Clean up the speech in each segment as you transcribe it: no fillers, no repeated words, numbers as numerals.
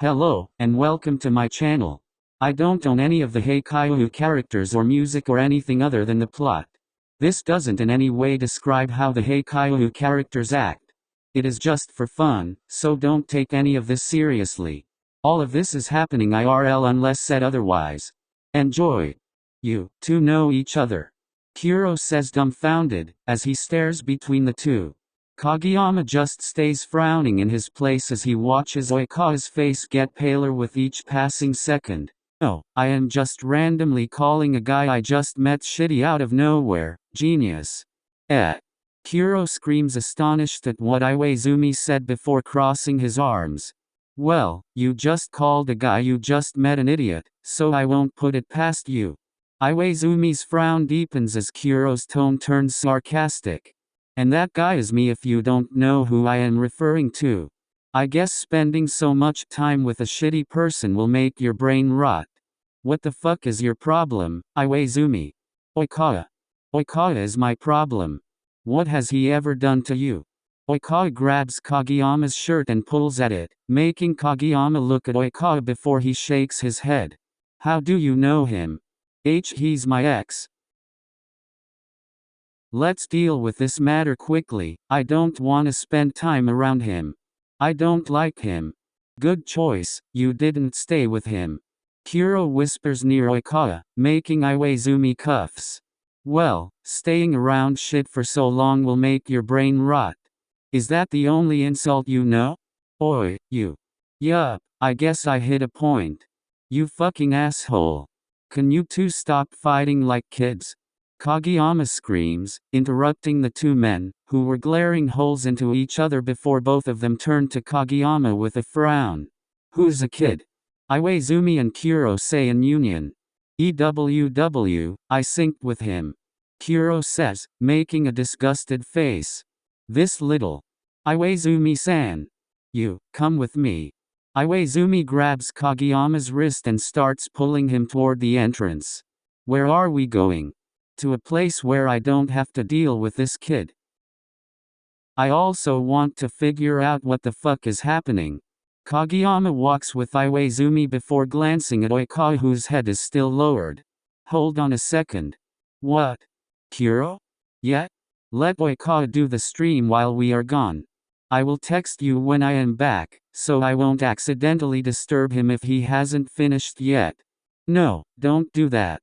Hello, and welcome to my channel. I don't own any of the Haikyuu characters or music or anything other than the plot. This doesn't in any way describe how the Haikyuu characters act. It is just for fun, so don't take any of this seriously. All of this is happening IRL unless said otherwise. Enjoy. You two know each other. Kuro says dumbfounded, as he stares between the two. Kageyama just stays frowning in his place as he watches Oikawa's face get paler with each passing second. Oh, I am just randomly calling a guy I just met shitty out of nowhere, genius. Kuro screams astonished at what Iwaizumi said before crossing his arms. Well, you just called a guy you just met an idiot, so I won't put it past you. Iwaizumi's frown deepens as Kuro's tone turns sarcastic. And that guy is me if you don't know who I am referring to. I guess spending so much time with a shitty person will make your brain rot. What the fuck is your problem, Iwaizumi? Oikawa. Oikawa is my problem. What has he ever done to you? Oikawa grabs Kageyama's shirt and pulls at it, making Kageyama look at Oikawa before he shakes his head. How do you know him? He's my ex. Let's deal with this matter quickly. I don't want to spend time around him. I don't like him. Good choice, you didn't stay with him. Kuro whispers near Oikawa, making Iwaizumi cuffs. Well, staying around shit for so long will make your brain rot. Is that the only insult you know? Oi, you. Yup, I guess I hit a point. You fucking asshole. Can you two stop fighting like kids? Kageyama screams, interrupting the two men, who were glaring holes into each other before both of them turned to Kageyama with a frown. Who's a kid? Iwaizumi and Kuro say in union. EWW, I synced with him. Kuro says, making a disgusted face. This little. Iwaizumi-san. You, come with me. Iwaizumi grabs Kageyama's wrist and starts pulling him toward the entrance. Where are we going? To a place where I don't have to deal with this kid. I also want to figure out what the fuck is happening. Kageyama walks with Iwaizumi before glancing at Oikawa, whose head is still lowered. Hold on a second. What? Kuro? Yeah? Let Oikawa do the stream while we are gone. I will text you when I am back, so I won't accidentally disturb him if he hasn't finished yet. No, don't do that.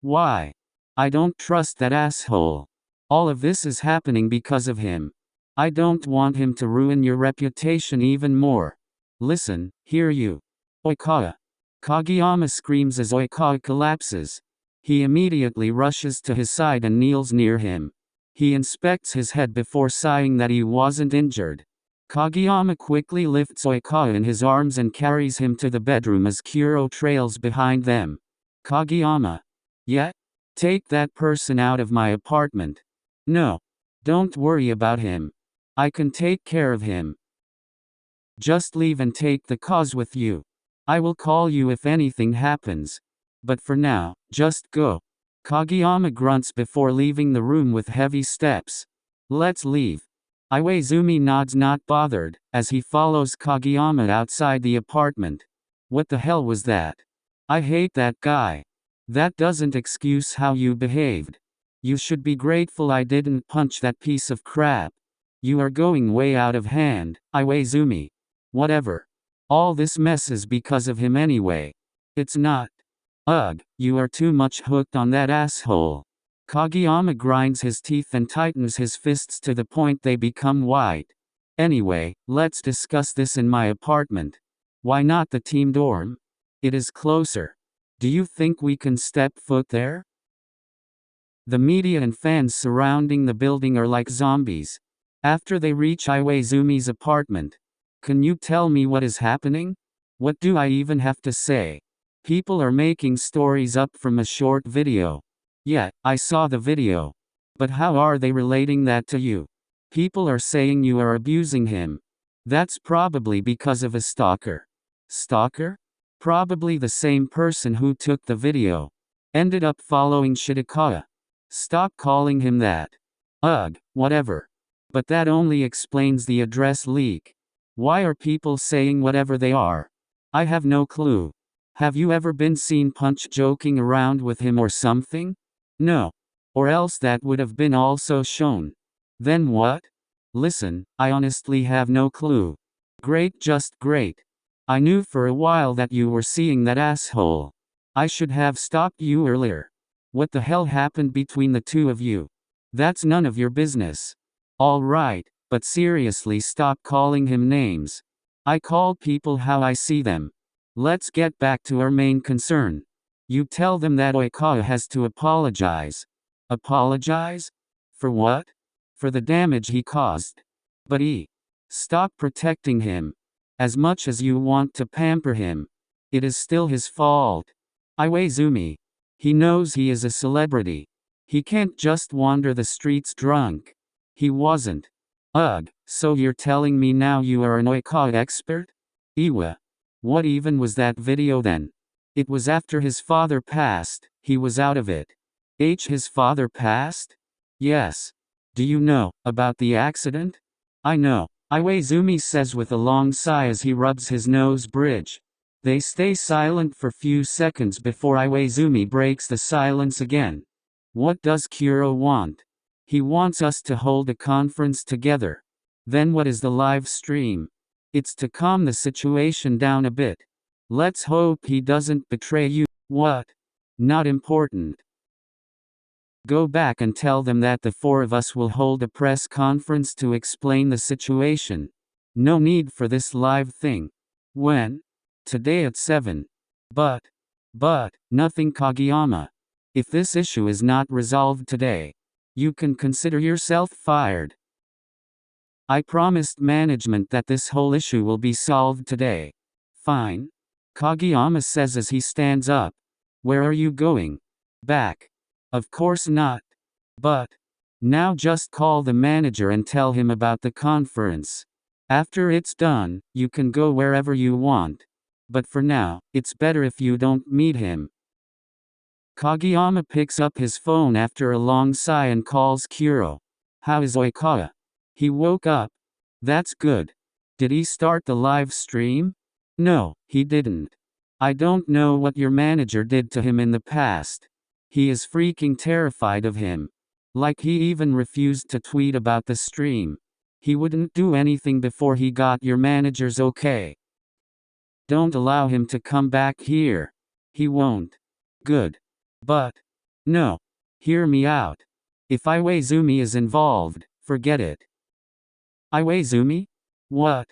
Why? I don't trust that asshole. All of this is happening because of him. I don't want him to ruin your reputation even more. Listen, here you. Oikawa. Kageyama screams as Oikawa collapses. He immediately rushes to his side and kneels near him. He inspects his head before sighing that he wasn't injured. Kageyama quickly lifts Oikawa in his arms and carries him to the bedroom as Kuro trails behind them. Kageyama. Yeah? Take that person out of my apartment. No. Don't worry about him. I can take care of him. Just leave and take the cause with you. I will call you if anything happens. But for now, just go. Kageyama grunts before leaving the room with heavy steps. Let's leave. Iwaizumi nods, not bothered, as he follows Kageyama outside the apartment. What the hell was that? I hate that guy. That doesn't excuse how you behaved. You should be grateful I didn't punch that piece of crap. You are going way out of hand, Iwaizumi. Whatever. All this mess is because of him anyway. It's not. Ugh, you are too much hooked on that asshole. Kageyama grinds his teeth and tightens his fists to the point they become white. Anyway, let's discuss this in my apartment. Why not the team dorm? It is closer. Do you think we can step foot there? The media and fans surrounding the building are like zombies. After they reach Iwaizumi's apartment. Can you tell me what is happening? What do I even have to say? People are making stories up from a short video. Yeah, I saw the video. But how are they relating that to you? People are saying you are abusing him. That's probably because of a stalker. Stalker? Probably the same person who took the video. Ended up following Shitakawa. Stop calling him that. Ugh, whatever. But that only explains the address leak. Why are people saying whatever they are? I have no clue. Have you ever been seen Punch joking around with him or something? No. Or else that would have been also shown. Then what? Listen, I honestly have no clue. Great, just great. I knew for a while that you were seeing that asshole. I should have stopped you earlier. What the hell happened between the two of you? That's none of your business. All right, but seriously, stop calling him names. I call people how I see them. Let's get back to our main concern. You tell them that Oikawa has to apologize. Apologize? For what? For the damage he caused. But stop protecting him. As much as you want to pamper him, it is still his fault. Iwaizumi. He knows he is a celebrity. He can't just wander the streets drunk. He wasn't. Ugh, so you're telling me now you are an Oikawa expert? Iwa. What even was that video then? It was after his father passed, he was out of it. His father passed? Yes. Do you know about the accident? I know, Iwaizumi says with a long sigh as he rubs his nose bridge. They stay silent for few seconds before Iwaizumi breaks the silence again. What does Kuro want? He wants us to hold a conference together. Then what is the live stream? It's to calm the situation down a bit. Let's hope he doesn't betray you. What? Not important. Go back and tell them that the four of us will hold a press conference to explain the situation. No need for this live thing. When? Today at 7. But, nothing Kageyama. If this issue is not resolved today, you can consider yourself fired. I promised management that this whole issue will be solved today. Fine. Kageyama says as he stands up. Where are you going? Back. Of course not. But, now just call the manager and tell him about the conference. After it's done, you can go wherever you want. But for now, it's better if you don't meet him. Kageyama picks up his phone after a long sigh and calls Kuro. How is Oikawa? He woke up. That's good. Did he start the live stream? No, he didn't. I don't know what your manager did to him in the past. He is freaking terrified of him. Like he even refused to tweet about the stream. He wouldn't do anything before he got your manager's okay. Don't allow him to come back here. He won't. Good. But, no. Hear me out. If Iwaizumi is involved, forget it. Iwaizumi? What?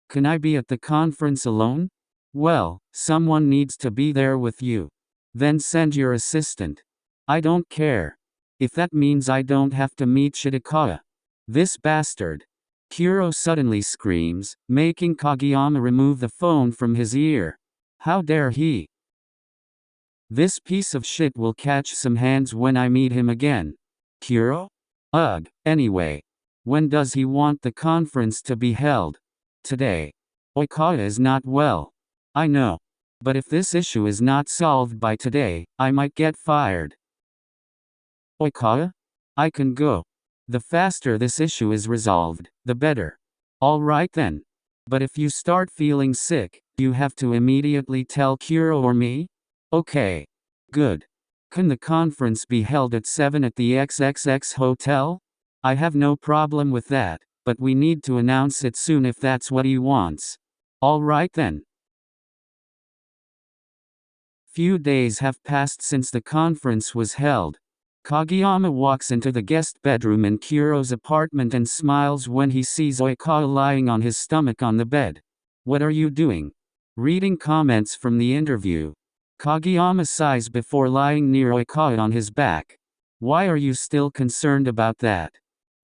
Can I be at the conference alone? Well, someone needs to be there with you. Then send your assistant. I don't care. If that means I don't have to meet Shitakawa. This bastard. Kuro suddenly screams, making Kageyama remove the phone from his ear. How dare he? This piece of shit will catch some hands when I meet him again. Kuro? Ugh, anyway. When does he want the conference to be held? Today. Oikawa is not well. I know. But if this issue is not solved by today, I might get fired. Oikawa? I can go. The faster this issue is resolved, the better. All right then. But if you start feeling sick, you have to immediately tell Kuro or me? Okay. Good. Can the conference be held at 7 at the XXX hotel? I have no problem with that, but we need to announce it soon if that's what he wants. All right then. Few days have passed since the conference was held. Kageyama walks into the guest bedroom in Kuro's apartment and smiles when he sees Oikawa lying on his stomach on the bed. What are you doing? Reading comments from the interview. Kageyama sighs before lying near Oikawa on his back. Why are you still concerned about that?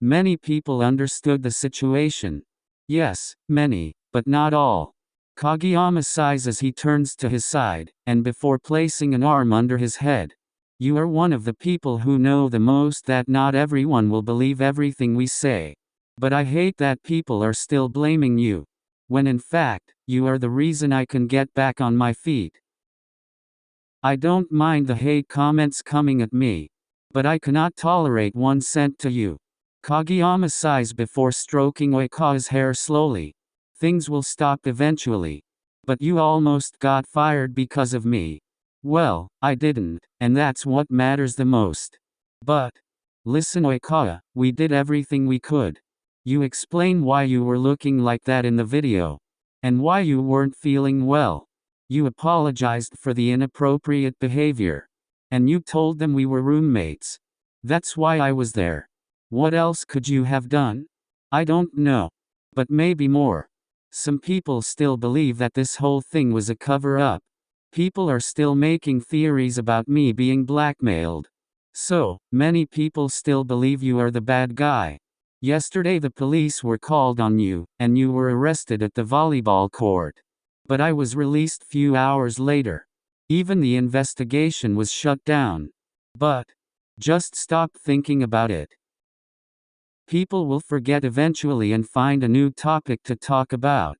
Many people understood the situation. Yes, many, but not all. Kageyama sighs as he turns to his side, and before placing an arm under his head. You are one of the people who know the most that not everyone will believe everything we say. But I hate that people are still blaming you. When in fact, you are the reason I can get back on my feet. I don't mind the hate comments coming at me. But I cannot tolerate one sent to you. Kageyama sighs before stroking Oikawa's hair slowly. Things will stop eventually. But you almost got fired because of me. Well, I didn't, and that's what matters the most. But, listen Oikawa, we did everything we could. You explain why you were looking like that in the video. And why you weren't feeling well. You apologized for the inappropriate behavior. And you told them we were roommates. That's why I was there. What else could you have done? I don't know. But maybe more. Some people still believe that this whole thing was a cover-up. People are still making theories about me being blackmailed. So, many people still believe you are the bad guy. Yesterday the police were called on you, and you were arrested at the volleyball court. But I was released few hours later. Even the investigation was shut down. But, just stop thinking about it. People will forget eventually and find a new topic to talk about.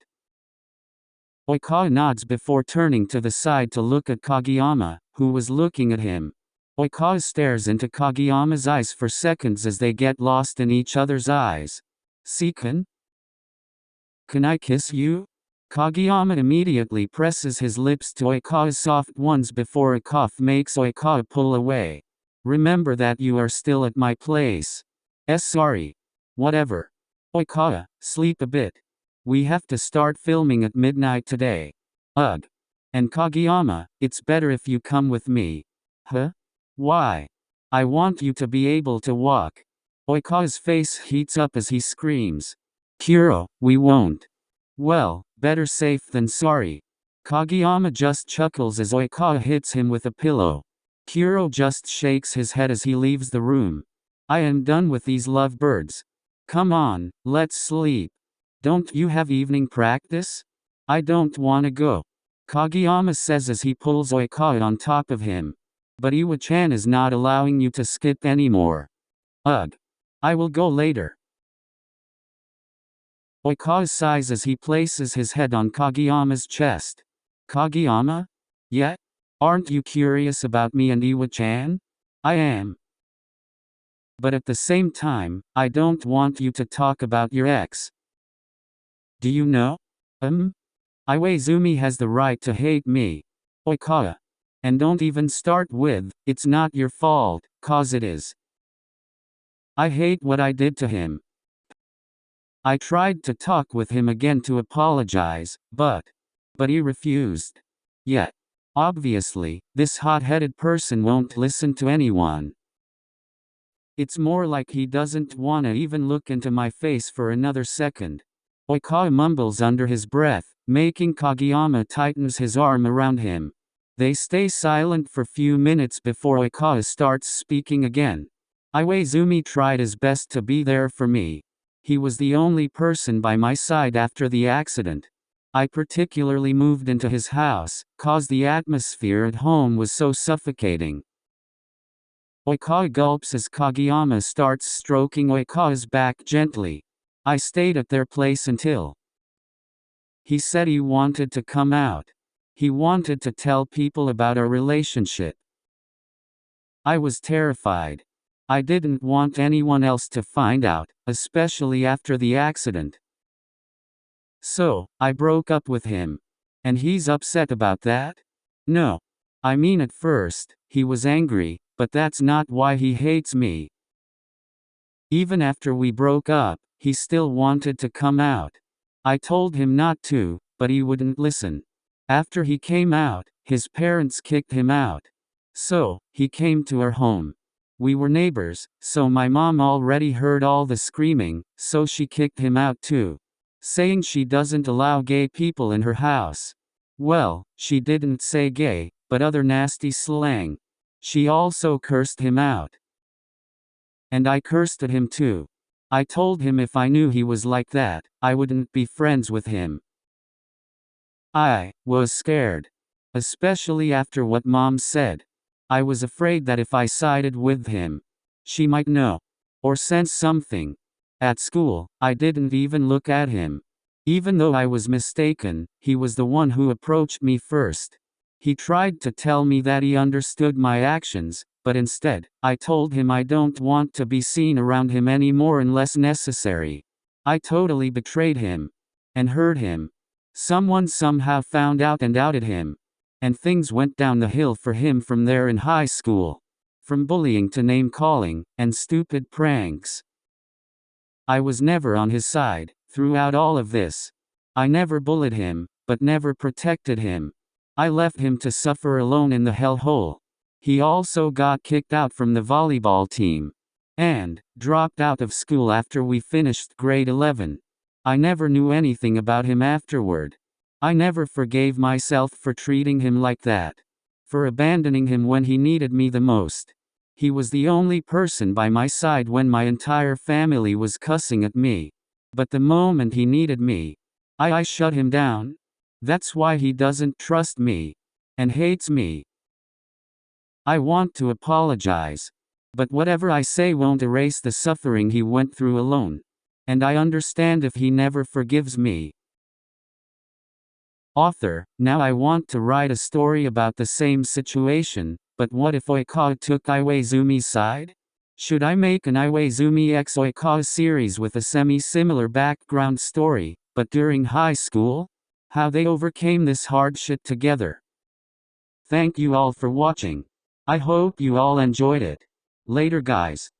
Oikawa nods before turning to the side to look at Kageyama, who was looking at him. Oikawa stares into Kageyama's eyes for seconds as they get lost in each other's eyes. Seikun? Can I kiss you? Kageyama immediately presses his lips to Oikawa's soft ones before a cough makes Oikawa pull away. Remember that you are still at my place. Sorry. Whatever. Oikawa, sleep a bit. We have to start filming at midnight today. Ugh. And Kageyama, it's better if you come with me. Huh? Why? I want you to be able to walk. Oikawa's face heats up as he screams. Kuro, we won't. Well, better safe than sorry. Kageyama just chuckles as Oikawa hits him with a pillow. Kuro just shakes his head as he leaves the room. I am done with these lovebirds. Come on, let's sleep. Don't you have evening practice? I don't wanna go. Kageyama says as he pulls Oikawa on top of him. But Iwa-chan is not allowing you to skip anymore. Ugh. I will go later. Oikawa sighs as he places his head on Kageyama's chest. Kageyama? Yeah? Aren't you curious about me and Iwa-chan? I am. But at the same time, I don't want you to talk about your ex. Do you know? Iwaizumi has the right to hate me. Oikawa. And don't even start with, it's not your fault, cause it is. I hate what I did to him. I tried to talk with him again to apologize, but he refused. Yet, obviously, this hot-headed person won't listen to anyone. It's more like he doesn't wanna even look into my face for another second. Oikawa mumbles under his breath, making Kageyama tightens his arm around him. They stay silent for few minutes before Oikawa starts speaking again. Iwaizumi tried his best to be there for me. He was the only person by my side after the accident. I particularly moved into his house, cause the atmosphere at home was so suffocating. Oikawa gulps as Kageyama starts stroking Oikawa's back gently. I stayed at their place until he said he wanted to come out. He wanted to tell people about our relationship. I was terrified. I didn't want anyone else to find out, especially after the accident. So, I broke up with him. And he's upset about that? No. I mean at first, he was angry, but that's not why he hates me. Even after we broke up, he still wanted to come out. I told him not to, but he wouldn't listen. After he came out, his parents kicked him out. So, he came to our home. We were neighbors, so my mom already heard all the screaming, so she kicked him out too. Saying she doesn't allow gay people in her house. Well, she didn't say gay, but other nasty slang. She also cursed him out. And I cursed at him too. I told him if I knew he was like that, I wouldn't be friends with him. I was scared. Especially after what Mom said. I was afraid that if I sided with him, she might know. Or sense something. At school, I didn't even look at him. Even though I was mistaken, he was the one who approached me first. He tried to tell me that he understood my actions, but instead, I told him I don't want to be seen around him anymore unless necessary. I totally betrayed him. And hurt him. Someone somehow found out and outed him. And things went down the hill for him from there in high school. From bullying to name-calling, and stupid pranks. I was never on his side, throughout all of this. I never bullied him, but never protected him. I left him to suffer alone in the hellhole. He also got kicked out from the volleyball team. And dropped out of school after we finished grade 11. I never knew anything about him afterward. I never forgave myself for treating him like that. For abandoning him when he needed me the most. He was the only person by my side when my entire family was cussing at me. But the moment he needed me, I shut him down. That's why he doesn't trust me. And hates me. I want to apologize. But whatever I say won't erase the suffering he went through alone. And I understand if he never forgives me. Author, now I want to write a story about the same situation, but what if Oikawa took Iwaizumi's side? Should I make an Iwaizumi x Oikawa series with a semi-similar background story, but during high school? How they overcame this hard shit together. Thank you all for watching. I hope you all enjoyed it. Later guys.